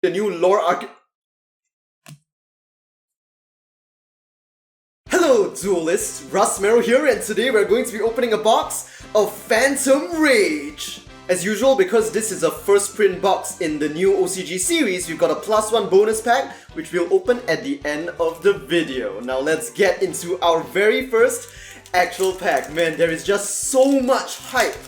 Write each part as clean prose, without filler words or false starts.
the new lore arc. Hello duelists, Russ Merrill here, and today we're going to be opening a box of Phantom Rage. As usual, because this is a first print box in the new OCG series, we've got a +1 bonus pack, which we'll open at the end of the video. Now let's get into our very first actual pack. Man, there is just so much hype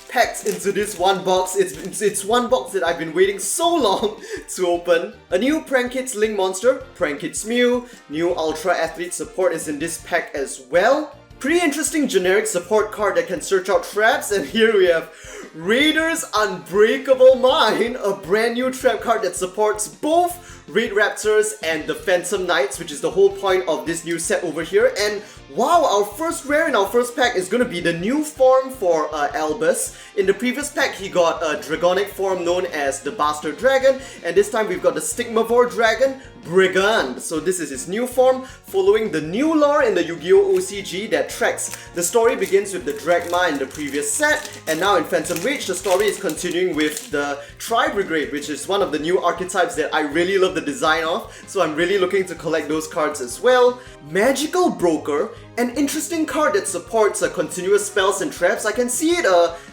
packed into this one box. It's one box that I've been waiting so long to open. A new Prank Kids Link monster, Prank Kids Mew. New Ultra Athlete support is in this pack as well. Pretty interesting generic support card that can search out traps, and here we have Raiders Unbreakable Mind, a brand new trap card that supports both Raid Raptors and the Phantom Knights, which is the whole point of this new set over here. And wow, our first rare in our first pack is going to be the new form for Albus. In the previous pack, he got a dragonic form known as the Bastard Dragon, and this time we've got the Stigmavore Dragon, Brigand. So this is his new form, following the new lore in the Yugioh OCG that tracks. The story begins with the Dragma in the previous set, and now in Phantom Rage, the story is continuing with the Tribrigrade, which is one of the new archetypes that I really love the design of, so I'm really looking to collect those cards as well. Magical Broker, an interesting card that supports continuous spells and traps. I can see it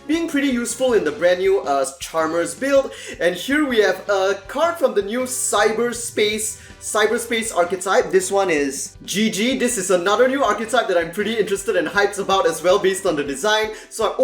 being pretty useful in the brand new Charmers build. And here we have a card from the new Cyberspace archetype. This one is GG. This is another new archetype that I'm pretty interested and hyped about as well based on the design. So,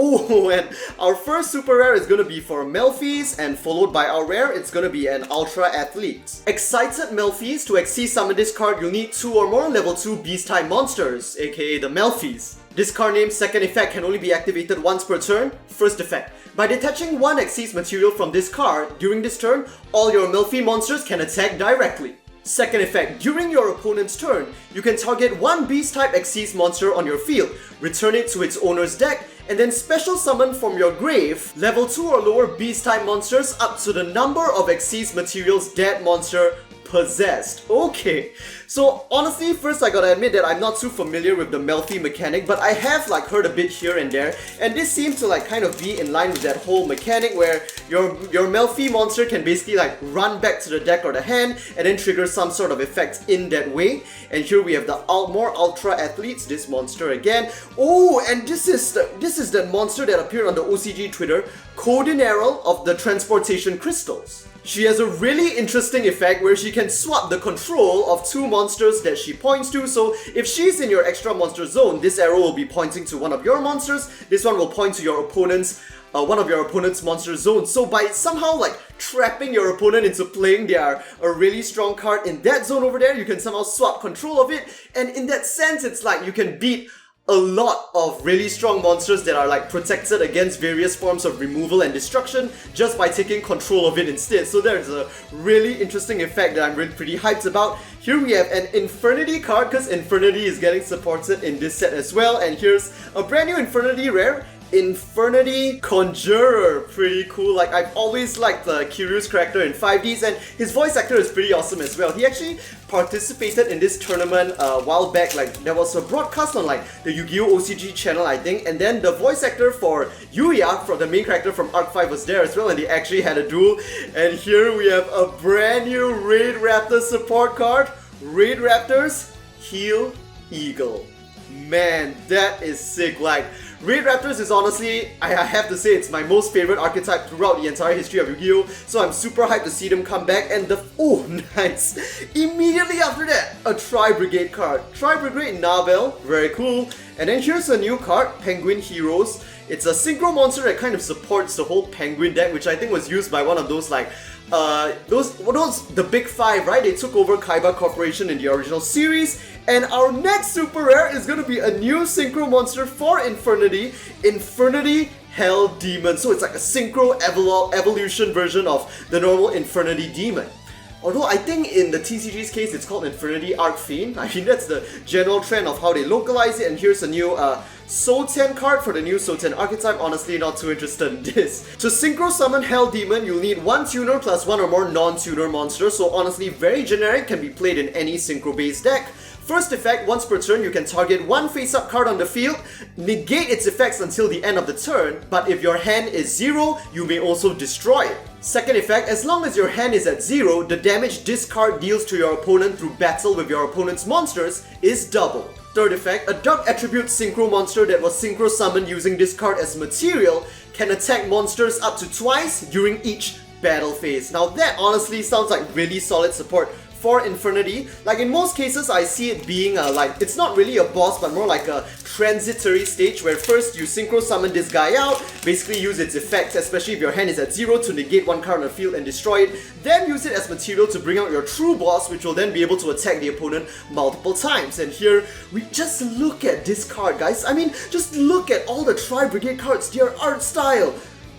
and our first super rare is going to be for Melfi's, and followed by our rare, it's going to be an Ultra Athlete. Excited Melfi's. To XC summon this card, you'll need 2 or more level 2 beast-type monsters, aka the Melfi's. This card name's second effect can only be activated once per turn. First effect. By detaching one Xyz material from this card, during this turn, all your Melfi monsters can attack directly. Second effect, during your opponent's turn, you can target one Beast-type Xyz monster on your field, return it to its owner's deck, and then special summon from your grave level 2 or lower Beast-type monsters up to the number of Xyz materials that monster possessed. Okay, so honestly, first I gotta admit that I'm not too familiar with the Melfi mechanic, but I have heard a bit here and there, and this seems to kind of be in line with that whole mechanic where your Melfi monster can basically run back to the deck or the hand and then trigger some sort of effect in that way. And here we have the more Ultra Athletes, this monster again. Oh, and this is the monster that appeared on the OCG Twitter, Codinaral of the Transportation Crystals. She has a really interesting effect where she can swap the control of 2 monsters that she points to. So if she's in your extra monster zone, this arrow will be pointing to one of your monsters. This one will point to your opponent's one of your opponent's monster zones. So by somehow trapping your opponent into playing a really strong card in that zone over there, you can somehow swap control of it. And in that sense, it's you can beat a lot of really strong monsters that are protected against various forms of removal and destruction just by taking control of it instead. So there's a really interesting effect that I'm really pretty hyped about. Here we have an Infernity card, because Infernity is getting supported in this set as well. And here's a brand new Infernity rare, Infernity Conjurer. Pretty cool. I've always liked Kiryu's character in 5Ds, and his voice actor is pretty awesome as well. He actually participated in this tournament a while back. There was a broadcast on the Yu-Gi-Oh! OCG channel, I think, and then the voice actor for Yuya, from the main character from Arc 5, was there as well, and they actually had a duel. And here we have a brand new Raid Raptors support card, Raid Raptors Heal Eagle. Man, that is sick. Raid Raptors is honestly, I have to say, it's my most favorite archetype throughout the entire history of Yu-Gi-Oh! So I'm super hyped to see them come back. And oh, nice. Immediately after that, a Tri-Brigade card. Tri-Brigade Nabel, very cool. And then here's a new card, Penguin Heroes. It's a synchro monster that kind of supports the whole Penguin deck, which I think was used by one of those the Big Five, right? They took over Kaiba Corporation in the original series. And our next super rare is going to be a new synchro monster for Infernity, Infernity Hell Demon. So it's a synchro evolution version of the normal Infernity Demon. Although I think in the TCG's case it's called Infernity Archfiend. I mean, that's the general trend of how they localize it. And here's a new Souten card for the new Souten archetype. Honestly, not too interested in this. To synchro summon Hell Demon, you'll need 1 tuner plus 1 or more non-tuner monsters. So honestly, very generic, can be played in any synchro based deck. First effect, once per turn, you can target one face-up card on the field, negate its effects until the end of the turn, but if your hand is 0, you may also destroy it. Second effect, as long as your hand is at 0, the damage this card deals to your opponent through battle with your opponent's monsters is double. Third effect, a dark attribute synchro monster that was synchro summoned using this card as material can attack monsters up to twice during each battle phase. Now that honestly sounds like really solid support for Infernity. Like in most cases, I see it being like, it's not really a boss, but more like a transitory stage where first you synchro summon this guy out, basically use its effects, especially if your hand is at 0, to negate one card on the field and destroy it, then use it as material to bring out your true boss, which will then be able to attack the opponent multiple times. And here, we just look at this card, guys. I mean, just look at all the Tribrigrade cards, their art style.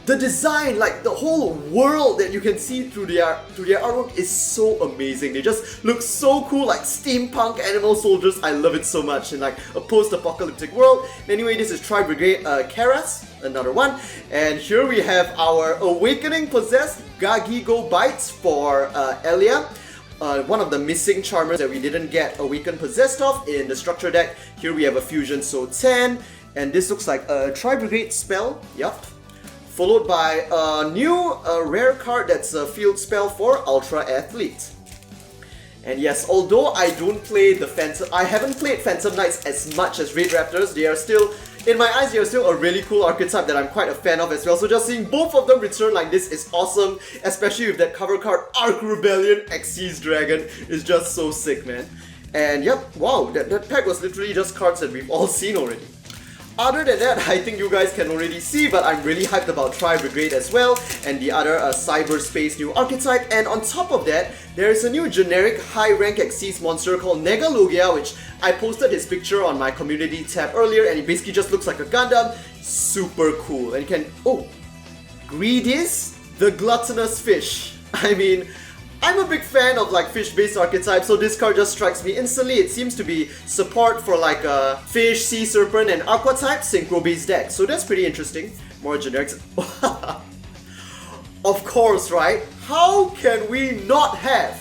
The design, like the whole world that you can see through their artwork is so amazing. They just look so cool, like steampunk animal soldiers. I love it so much in like a post-apocalyptic world. Anyway, this is Tribrigrade Karas, another one. And here we have our Awakening Possessed Gagigo Bites for Elia. One of the missing charmers that we didn't get Awakened Possessed of in the structure deck. Here we have a Fusion Souten, and this looks like a Tribrigrade spell. Yup. Followed by a new rare card that's a field spell for Ultra Athlete. And yes, although I don't play the Phantom, I haven't played Phantom Knights as much as Raid Raptors, they are still, in my eyes, they are still a really cool archetype that I'm quite a fan of as well. So just seeing both of them return like this is awesome, especially with that cover card, Rebellion Xyz Dragon is just so sick, man. And yep, wow, that pack was literally just cards that we've all seen already. Other than that, I think you guys can already see, but I'm really hyped about Tribrigrade as well, and the other cyberspace new archetype. And on top of that, there is a new generic high-rank Xyz monster called Negalogia, which I posted his picture on my community tab earlier, and he basically just looks like a Gundam. Super cool. And you can... oh! Greedis, the gluttonous fish. I mean, I'm a big fan of like fish-based archetypes, so this card just strikes me instantly. It seems to be support for like a fish, sea serpent, and aqua type synchro-based deck, so that's pretty interesting. More generics. Of course, right? How can we not have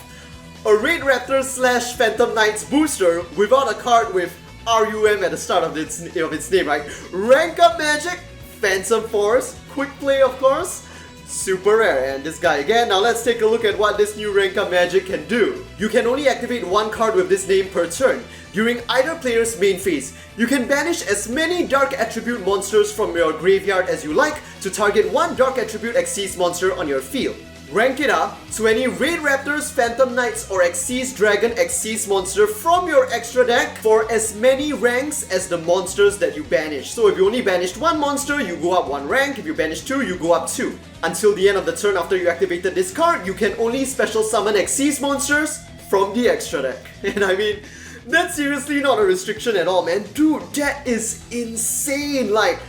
a Raid Raptors slash Phantom Knights booster without a card with RUM at the start of its name, right? Rank up magic, Phantom Force, quick play of course. Super rare, and this guy again. Now let's take a look at what this new rank up magic can do. You can only activate one card with this name per turn. During either player's main phase, you can banish as many dark attribute monsters from your graveyard as you like to target one dark attribute Xyz monster on your field. Rank it up to any Raid Raptors, Phantom Knights, or Xyz Dragon Xyz monster from your extra deck for as many ranks as the monsters that you banish. So if you only banished one monster, you go up one rank. If you banish two, you go up two. Until the end of the turn after you activated this card, you can only special summon Xyz monsters from the extra deck. And I mean, that's seriously not a restriction at all, man. Dude, that is insane. Like,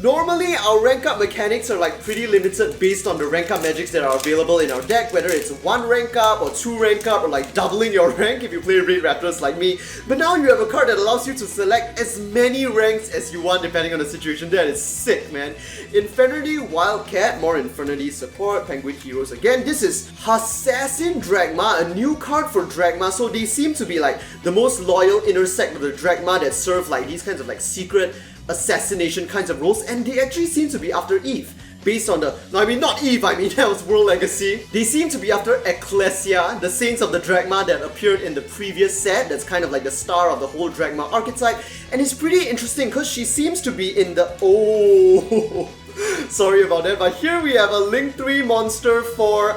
normally, our rank up mechanics are like pretty limited based on the rank up magics that are available in our deck, whether it's one rank up or two rank up or like doubling your rank if you play Raid Raptors like me. But now you have a card that allows you to select as many ranks as you want depending on the situation. That is sick, man. Infernity Wildcat, more Infernity support, Penguin Heroes again. This is Assassin Dragma, a new card for Dragma. So they seem to be like the most loyal inner sect of the Dragma that serve like these kinds of like secret assassination kinds of roles, and they actually seem to be after Eve. Based on the... no, I mean not Eve, I mean that was World Legacy. They seem to be after Ecclesia, the Saints of the Dragma that appeared in the previous set. That's kind of like the star of the whole Dragma archetype. And it's pretty interesting because she seems to be in the... oh... sorry about that, but here we have a Link 3 monster for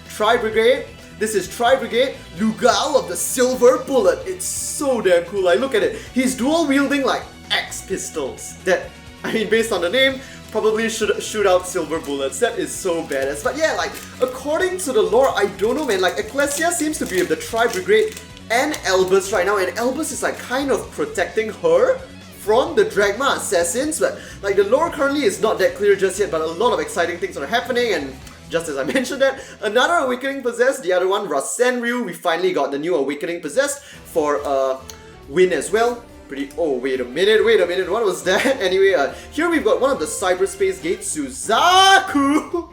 Tribrigrade. This is Tribrigrade, Lugal of the Silver Bullet. It's so damn cool. Like, look at it. He's dual wielding like X pistols. That, I mean, based on the name, probably should shoot out silver bullets. That is so badass. But yeah, like, according to the lore, I don't know, man. Like, Ecclesia seems to be of the Tribrigrade and Elbus right now, and Elbus is like kind of protecting her from the Dragma assassins. But like, the lore currently is not that clear just yet, but a lot of exciting things are happening. And just as I mentioned that, another Awakening Possessed, the other one, Rasenryu. We finally got the new Awakening Possessed for Win as well. Pretty... oh, wait a minute, what was that? Anyway, here we've got one of the cyberspace gates, Suzaku!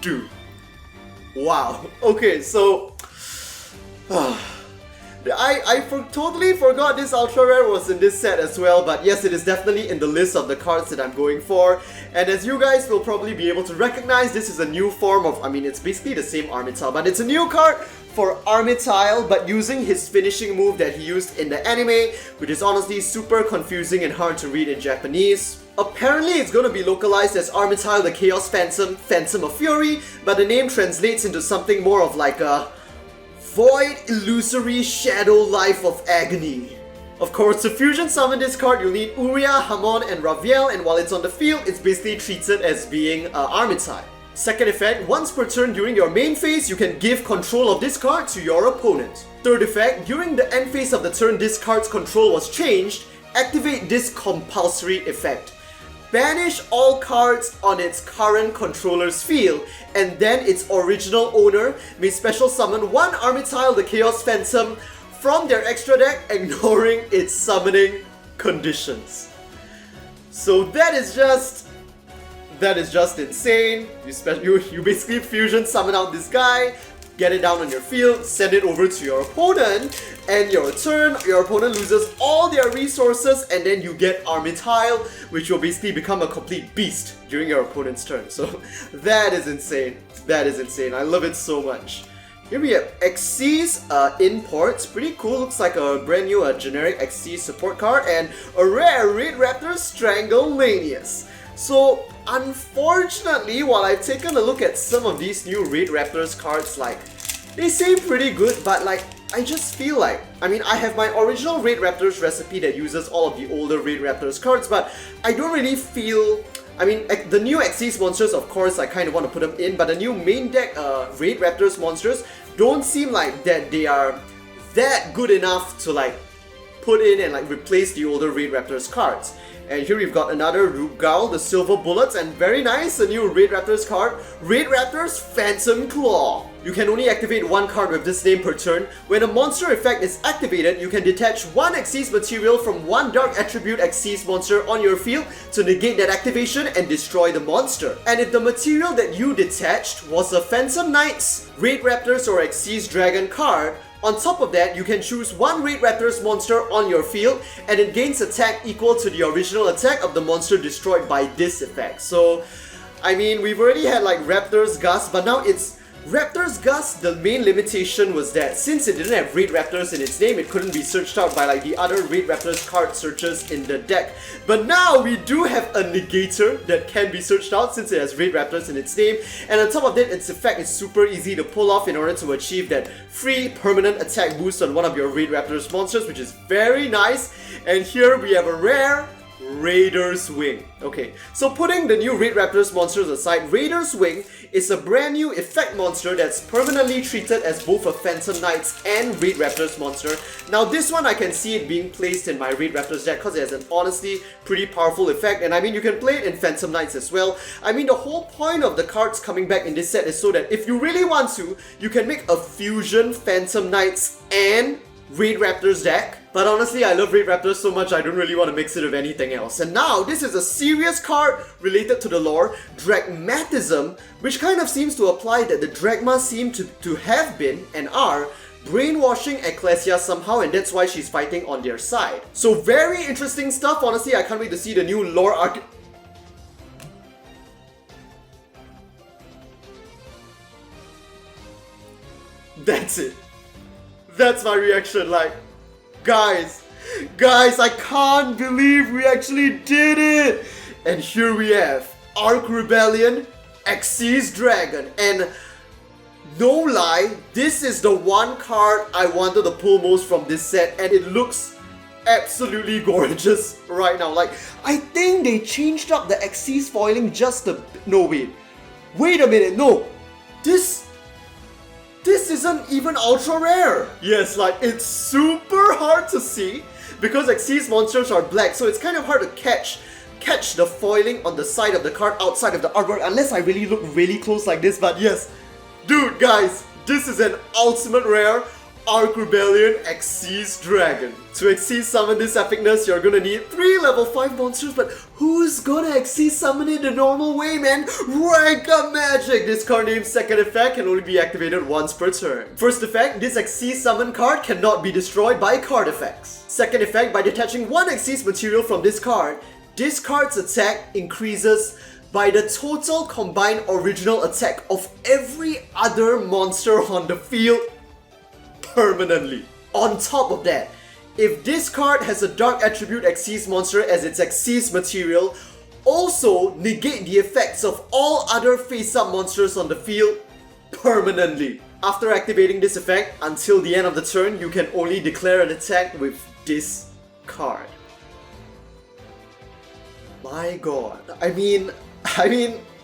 Dude. Wow. Okay, so... totally forgot this ultra rare was in this set as well, but yes, it is definitely in the list of the cards that I'm going for. And as you guys will probably be able to recognize, this is a new form of, I mean, it's basically the same Armityle, but it's a new card for Armityle, but using his finishing move that he used in the anime, which is honestly super confusing and hard to read in Japanese. Apparently it's going to be localized as Armityle the Chaos Phantom, Phantom of Fury, but the name translates into something more of like a Void Illusory Shadow Life of Agony. Of course, to fusion summon this card, you'll need Uria, Hamon, and Raviel, and while it's on the field, it's basically treated as being Armityle. Second effect, once per turn during your main phase, you can give control of this card to your opponent. Third effect, during the end phase of the turn this card's control was changed, activate this compulsory effect. Banish all cards on its current controller's field, and then its original owner may special summon one Armityle the Chaos Phantom from their extra deck, ignoring its summoning conditions. So that is just insane. You basically fusion summon out this guy, get it down on your field, send it over to your opponent, and your turn, your opponent loses all their resources, and then you get Armityle, which will basically become a complete beast during your opponent's turn. So that is insane. That is insane. I love it so much. Here we have Xyz imports. Pretty cool. Looks like a brand new generic Xyz support card, and a rare Red Raptor Strangleanius. So unfortunately, while I've taken a look at some of these new Red Raptors cards, like, they seem pretty good, but like, I just feel like, I mean, I have my original Red Raptors recipe that uses all of the older Red Raptors cards, but I don't really feel, I mean, the new Xyz monsters, of course, I kind of want to put them in, but the new main deck Red Raptors monsters don't seem like that they are that good enough to like put in and like replace the older Red Raptors cards. And here we've got another Rugal, the Silver Bullets, and very nice, a new Red Raptors card, Red Raptors Phantom Claw. You can only activate one card with this name per turn. When a monster effect is activated, you can detach one Xyz material from one Dark Attribute Xyz monster on your field to negate that activation and destroy the monster. And if the material that you detached was a Phantom Knights, Red Raptors or Xyz Dragon card, on top of that, you can choose one Red Raptors monster on your field, and it gains attack equal to the original attack of the monster destroyed by this effect. So, I mean, we've already had like Raptors Gust, but now it's Raptors Gust. The main limitation was that since it didn't have Red Raptors in its name, it couldn't be searched out by like the other Red Raptors card searches in the deck. But now we do have a negator that can be searched out since it has Red Raptors in its name, and on top of that, its effect is super easy to pull off in order to achieve that free permanent attack boost on one of your Red Raptors monsters, which is very nice. And here we have a rare Raider's Wing. Okay, so putting the new Red Raptors monsters aside, Raider's Wing is a brand new effect monster that's permanently treated as both a Phantom Knights and Red Raptors monster. Now this one I can see it being placed in my Red Raptors deck because it has an honestly pretty powerful effect, and I mean you can play it in Phantom Knights as well. I mean the whole point of the cards coming back in this set is so that if you really want to, you can make a fusion Phantom Knights and Red Raptors deck. But honestly, I love Red Raptors so much I don't really want to mix it with anything else. And now, this is a serious card related to the lore, Dragmatism, which kind of seems to apply that the Dragma seem to have been, and are, brainwashing Ecclesia somehow, and that's why she's fighting on their side. So very interesting stuff. Honestly, I can't wait to see the new lore arc. That's it. That's my reaction, like, guys, I can't believe we actually did it! And here we have Rebellion Xyz Dragon, and no lie, this is the one card I wanted to pull most from this set, and it looks absolutely gorgeous right now. Like, I think they changed up the Xyz foiling just a... No, wait a minute, no! This isn't even ultra rare! Yes, like, it's super hard to see because Xyz monsters are black, so it's kind of hard to catch the foiling on the side of the card outside of the artwork unless I really look really close like this. But yes, dude, guys, this is an ultimate rare. Rebellion Xyz Dragon. To Xyz summon this epicness, you're gonna need 3 level 5 monsters, but who's gonna Xyz summon it the normal way, man? Rank up magic! This card name's second effect can only be activated once per turn. First effect, this Xyz summon card cannot be destroyed by card effects. Second effect, by detaching one Xyz material from this card's attack increases by the total combined original attack of every other monster on the field permanently. On top of that, if this card has a dark attribute Xyz monster as its Xyz material, also negate the effects of all other face-up monsters on the field permanently. After activating this effect, until the end of the turn, you can only declare an attack with this card. My god. I mean,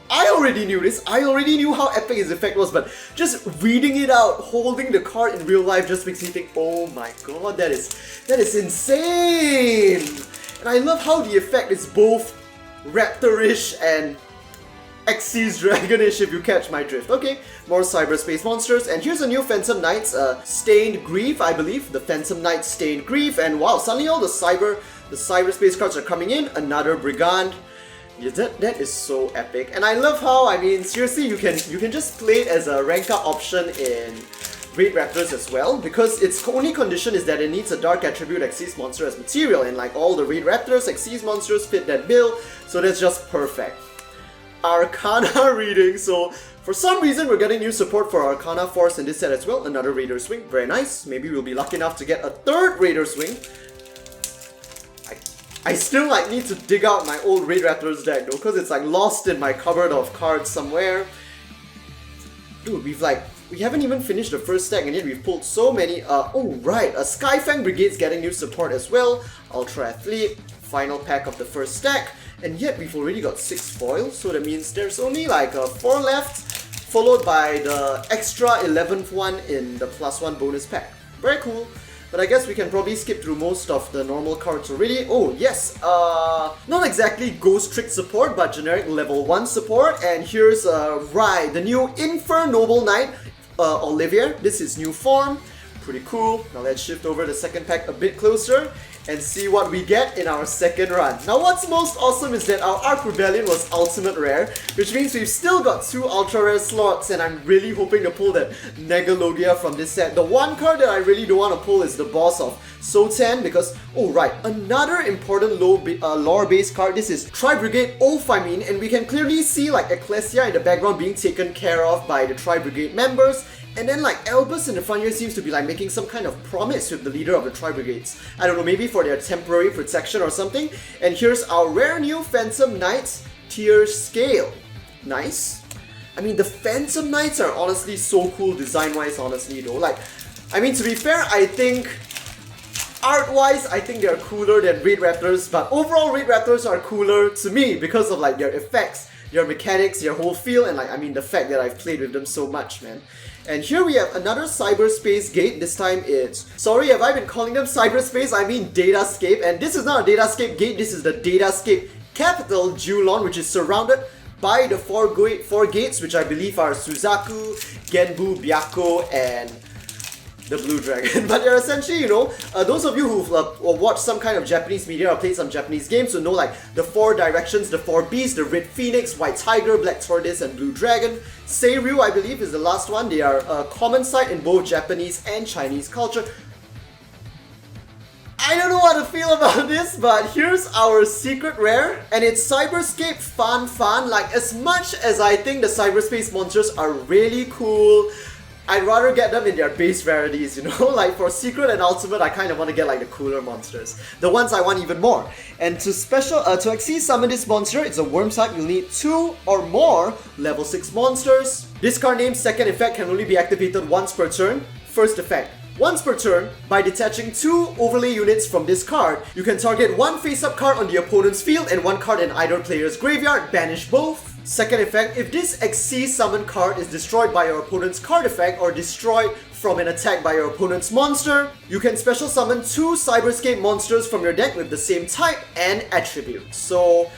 I already knew this. I already knew how epic his effect was, but just reading it out, holding the card in real life just makes me think, oh my god, that is insane! And I love how the effect is both Raptor-ish and Xyz Dragon-ish, if you catch my drift. Okay, more cyberspace monsters, and here's a new Phantom Knights, Stained Grief, I believe. The Phantom Knights Stained Grief, and wow, suddenly all the cyberspace cards are coming in. Another Brigand. Yeah, that is so epic, and I love how, I mean, seriously, you can just play it as a rank up option in Raid Raptors as well, because its only condition is that it needs a dark attribute Xyz monster as material, and like all the Raid Raptors, Xyz monsters fit that bill, so that's just perfect. Arcana reading, so for some reason we're getting new support for Arcana Force in this set as well. Another Raider Swing, very nice. Maybe we'll be lucky enough to get a third Raider Swing. I still like need to dig out my old Raid Raptors deck though, because it's like lost in my cupboard of cards somewhere. Dude, we haven't even finished the first stack and yet we've pulled so many. Oh right, a Skyfang Brigade's getting new support as well. Ultra Athlete, final pack of the first stack, and yet we've already got 6 foils, so that means there's only like 4 left, followed by the extra 11th one in the +1 bonus pack. Very cool. But I guess we can probably skip through most of the normal cards already. Oh yes, not exactly Ghost Trick support, but generic level 1 support. And here's the new Noble Knight, Olivier. This is new form, pretty cool. Now let's shift over the second pack a bit closer and see what we get in our second run. Now what's most awesome is that our Rebellion was ultimate rare, which means we've still got 2 ultra rare slots, and I'm really hoping to pull that Negalogia from this set. The one card that I really don't want to pull is the boss of Souten, because, oh right, another important lore-based card. This is Tribrigrade Ophiamine, and we can clearly see like Ecclesia in the background being taken care of by the Tribrigade members. And then like Albus in the front here seems to be like making some kind of promise with the leader of the Tribrigades. I don't know, maybe for their temporary protection or something. And here's our rare new Phantom Knights tier scale. Nice. I mean, the Phantom Knights are honestly so cool design-wise, honestly though. Like, I mean, to be fair, I think art-wise, I think they're cooler than Raid Raptors, but overall Raid Raptors are cooler to me because of like their effects, their mechanics, their whole feel, and like, I mean, the fact that I've played with them so much, man. And here we have another cyberspace gate. This time it's... Sorry, have I been calling them cyberspace? I mean Datascape. And this is not a Datascape gate, this is the Datascape Capital Julon, which is surrounded by the four gates, which I believe are Suzaku, Genbu, Byakko, and the Blue Dragon. But they're essentially, you know, those of you who've watched some kind of Japanese media or played some Japanese games will know like the 4 directions, the 4 beasts, the Red Phoenix, White Tiger, Black Tortoise, and Blue Dragon. Seiryu, I believe, is the last one. They are a common sight in both Japanese and Chinese culture. I don't know how to feel about this, but here's our secret rare, and it's Cyberscape Fan. Like, as much as I think the cyberspace monsters are really cool, I'd rather get them in their base rarities, you know? Like for Secret and Ultimate, I kind of want to get like the cooler monsters. The ones I want even more. And to Xyz summon this monster, it's a worm type, you'll need 2 or more level 6 monsters. This card name's second effect can only be activated once per turn. First effect. Once per turn, by detaching 2 overlay units from this card, you can target 1 face-up card on the opponent's field and 1 card in either player's graveyard, banish both. Second effect, if this Xyz summon card is destroyed by your opponent's card effect or destroyed from an attack by your opponent's monster, you can special summon 2 Cyberscape monsters from your deck with the same type and attribute. So,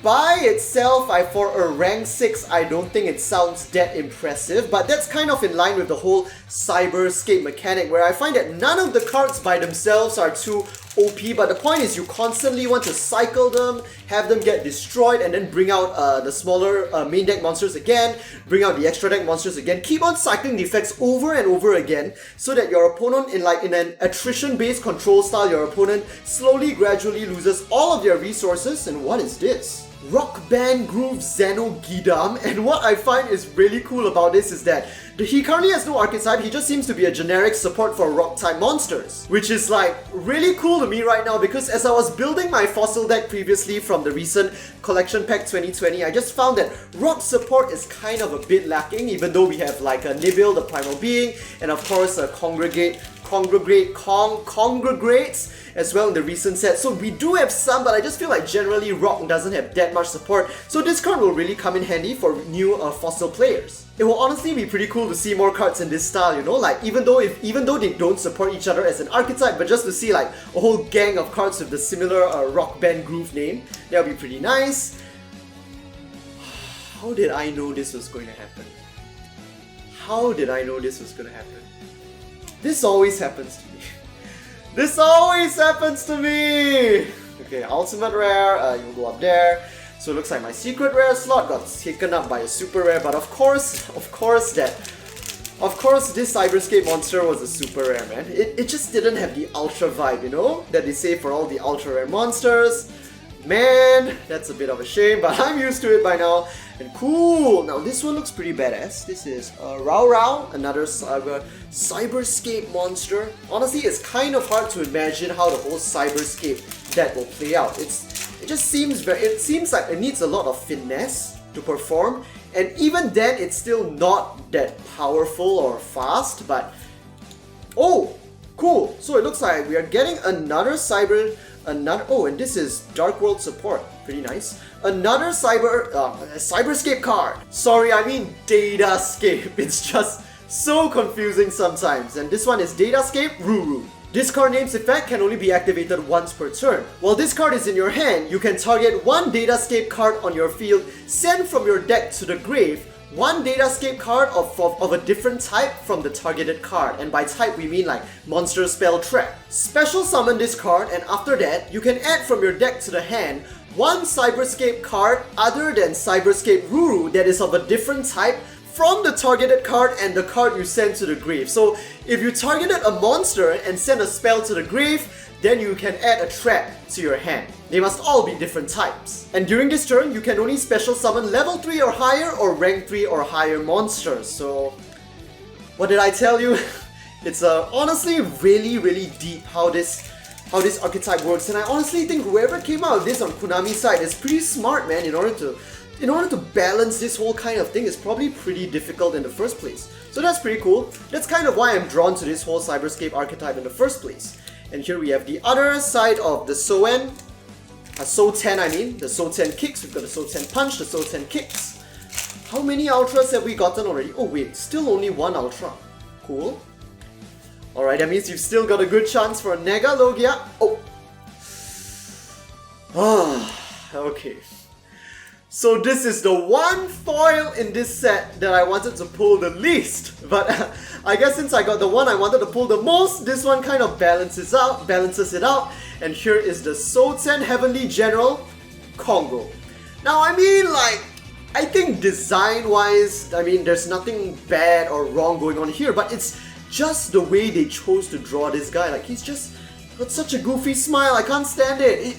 by itself, for a rank 6, I don't think it sounds that impressive, but that's kind of in line with the whole Cyberscape mechanic, where I find that none of the cards by themselves are too OP, but the point is you constantly want to cycle them, have them get destroyed, and then bring out the smaller main deck monsters again, bring out the extra deck monsters again, keep on cycling the effects over and over again, so that your opponent, in an attrition-based control style, your opponent slowly, gradually loses all of their resources. And what is this? Rock Band Groove Xenogidam, and what I find is really cool about this is that he currently has no archetype, he just seems to be a generic support for rock-type monsters, which is like really cool to me right now, because as I was building my fossil deck previously from the recent Collection Pack 2020, I just found that rock support is kind of a bit lacking, even though we have like a Nibil, the Primal Being, and of course a Congregates as well in the recent set. So we do have some, but I just feel like generally rock doesn't have that much support, so this card will really come in handy for new fossil players. It will honestly be pretty cool to see more cards in this style, you know, like even though they don't support each other as an archetype, but just to see like a whole gang of cards with the similar Rock Band Groove name, that would be pretty nice. How did I know this was going to happen? How did I know this was going to happen? This always happens to me. This always happens to me! Okay, ultimate rare, you'll go up there. So it looks like my secret rare slot got taken up by a super rare, but of course this Cyberscape monster was a super rare, man. It just didn't have the ultra vibe, you know, that they say for all the ultra rare monsters. Man, that's a bit of a shame, but I'm used to it by now. And cool! Now this one looks pretty badass. This is Rao Rao, another Cyberscape monster. Honestly, it's kind of hard to imagine how the whole Cyberscape deck will play out. It seems like it needs a lot of finesse to perform, and even then it's still not that powerful or fast, but oh, cool! So it looks like we are getting another oh, and this is Dark World support. Pretty nice. Another Cyberscape card. Sorry, I mean Datascape. It's just so confusing sometimes. And this one is Datascape Ruru. This card name's effect can only be activated once per turn. While this card is in your hand, you can target one Datascape card on your field, send from your deck to the grave one Datascape card of a different type from the targeted card, and by type we mean like monster, spell, trap. Special summon this card, and after that, you can add from your deck to the hand one Cyberscape card other than Cyberscape Ruru that is of a different type from the targeted card and the card you send to the grave. So if you targeted a monster and send a spell to the grave, then you can add a trap to your hand. They must all be different types. And during this turn, you can only special summon level 3 or higher or rank 3 or higher monsters. So, what did I tell you? It's honestly really deep how this archetype works, and I honestly think whoever came out with this on Konami's side is pretty smart, man. In order to balance this whole kind of thing is probably pretty difficult in the first place. So that's pretty cool. That's kind of why I'm drawn to this whole Cyberscape archetype in the first place. And here we have the other side of the Souten, the Souten kicks. We've got the Souten punch, the Souten kicks. How many ultras have we gotten already? Oh wait, still only one ultra. Cool. Alright, that means you've still got a good chance for a Nega Logia. Oh. Okay. So this is the one foil in this set that I wanted to pull the least. But I guess since I got the one I wanted to pull the most, this one kind of balances it out. And here is the Souten Heavenly General Congo. Now I mean, like, I think design-wise, I mean, there's nothing bad or wrong going on here, but it's just the way they chose to draw this guy. Like, he's just got such a goofy smile, I can't stand it.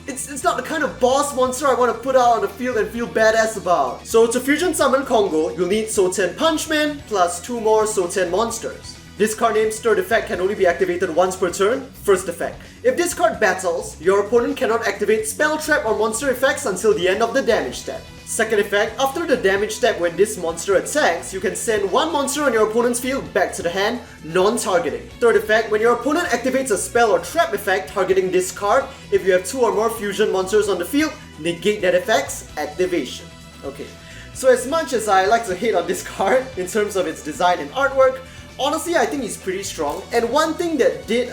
It's not the kind of boss monster I want to put out on the field and feel badass about. So to fusion summon Congo, you'll need Souten Punchman plus 2 more Souten monsters. This card name's third effect can only be activated once per turn. First effect. If this card battles, your opponent cannot activate spell, trap or monster effects until the end of the damage step. Second effect, after the damage step when this monster attacks, you can send one monster on your opponent's field back to the hand, non-targeting. Third effect, when your opponent activates a spell or trap effect targeting this card, if you have 2 or more fusion monsters on the field, negate that effect's activation. Okay, so as much as I like to hate on this card in terms of its design and artwork, honestly, I think he's pretty strong. And one thing that did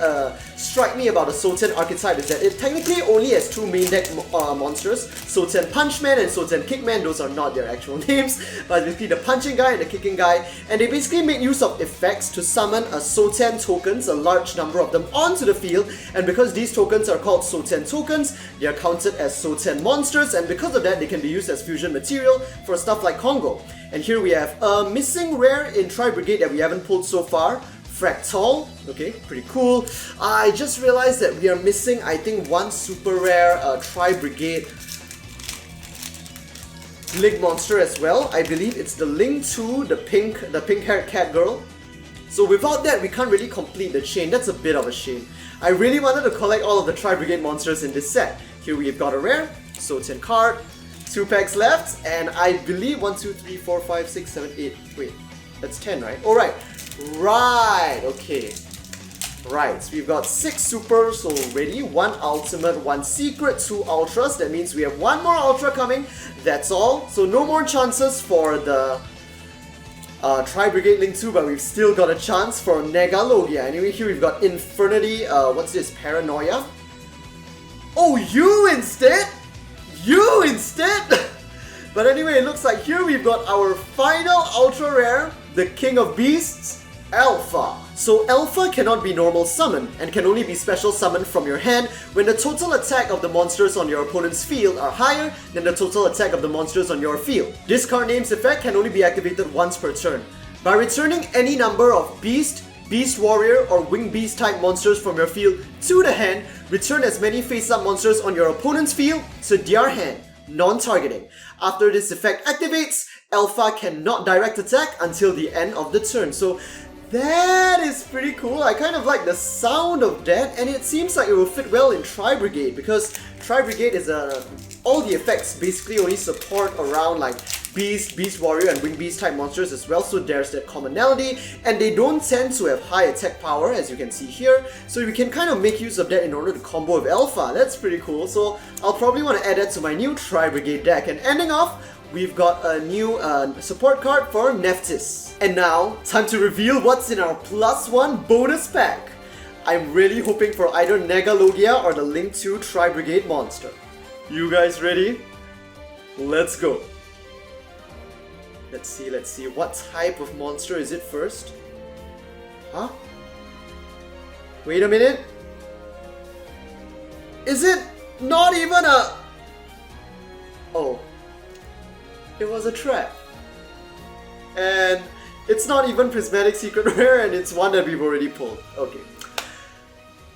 strike me about the Souten archetype is that it technically only has two main deck monsters, Souten Punchman and Souten Kickman. Those are not their actual names, but basically the punching guy and the kicking guy. And they basically make use of effects to summon a Souten tokens, a large number of them, onto the field. And because these tokens are called Souten tokens, they are counted as Souten monsters, and because of that, they can be used as fusion material for stuff like Kongo. And here we have a missing rare in Tribrigrade that we haven't pulled so far, Fractal. Okay, pretty cool. I just realized that we are missing, I think, one super rare Tribrigade Link monster as well. I believe it's the Link 2, the pink-haired cat girl. So without that, we can't really complete the chain. That's a bit of a shame. I really wanted to collect all of the Tribrigade monsters in this set. Here we've got a rare, Souten card, 2 packs left, and I believe 1, 2, 3, 4, 5, 6, 7, 8. Wait, that's 10, right? Alright. Right, okay. Right, so we've got 6 supers already, 1 ultimate, 1 secret, 2 ultras. That means we have 1 more ultra coming. That's all. So no more chances for the Tribrigade Link 2, but we've still got a chance for Negalogia. Anyway, here we've got Infernity, what's this, Paranoia? Oh, you instead? You instead? But anyway, it looks like here we've got our final ultra rare, the King of Beasts, Alpha. So Alpha cannot be normal summon and can only be special summoned from your hand when the total attack of the monsters on your opponent's field are higher than the total attack of the monsters on your field. This card name's effect can only be activated once per turn. By returning any number of Beast, Beast Warrior, or Winged Beast type monsters from your field to the hand, return as many face-up monsters on your opponent's field to their hand, non-targeting. After this effect activates, Alpha cannot direct attack until the end of the turn. So that is pretty cool. I kind of like the sound of that, and it seems like it will fit well in Tribrigade because Tribrigade is all the effects basically only support around like Beast, Beast Warrior, and Winged Beast type monsters as well, so there's that commonality, and they don't tend to have high attack power as you can see here, so we can kind of make use of that in order to combo with Alpha. That's pretty cool, so I'll probably want to add that to my new Tribrigade deck. And ending off, we've got a new support card for Nephthys. And now, time to reveal what's in our +1 bonus pack. I'm really hoping for either Negalogia or the Link 2 Tribrigade monster. You guys ready? Let's go. Let's see, what type of monster is it first? Huh? Wait a minute. Is it not even a... Oh. It was a trap. And it's not even Prismatic Secret Rare, and it's one that we've already pulled. Okay.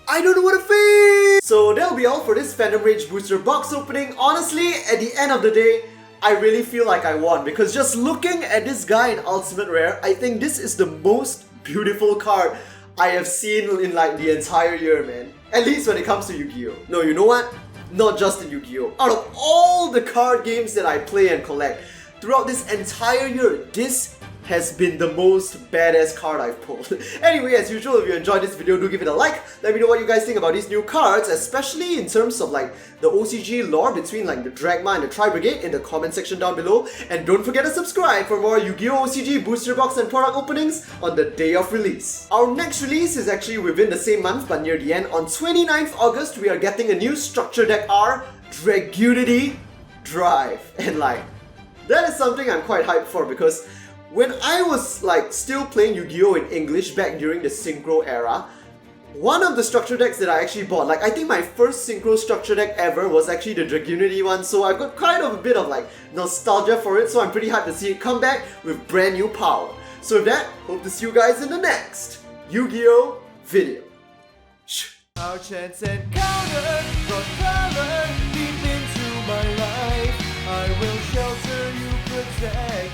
I don't know what to feel! So that'll be all for this Phantom Rage booster box opening. Honestly, at the end of the day, I really feel like I won, because just looking at this guy in Ultimate Rare, I think this is the most beautiful card I have seen in like the entire year, man. At least when it comes to Yu-Gi-Oh! No, you know what? Not just in Yu-Gi-Oh! Out of all the card games that I play and collect, throughout this entire year, this has been the most badass card I've pulled. Anyway, as usual, if you enjoyed this video, do give it a like. Let me know what you guys think about these new cards, especially in terms of like the OCG lore between like the Dragma and the Tribrigade in the comment section down below. And don't forget to subscribe for more Yu-Gi-Oh! OCG booster box and product openings on the day of release. Our next release is actually within the same month, but near the end. On 29th August, we are getting a new structure deck R, Dragunity Drive. And like, that is something I'm quite hyped for, because when I was like still playing Yu-Gi-Oh! In English back during the Synchro era, one of the structure decks that I actually bought, like I think my first Synchro structure deck ever was actually the Dragunity one, so I've got kind of a bit of like nostalgia for it, so I'm pretty hyped to see it come back with brand new power. So with that, hope to see you guys in the next Yu-Gi-Oh! Video. Our chance encounter brought color deep into my life. I will shelter you, protect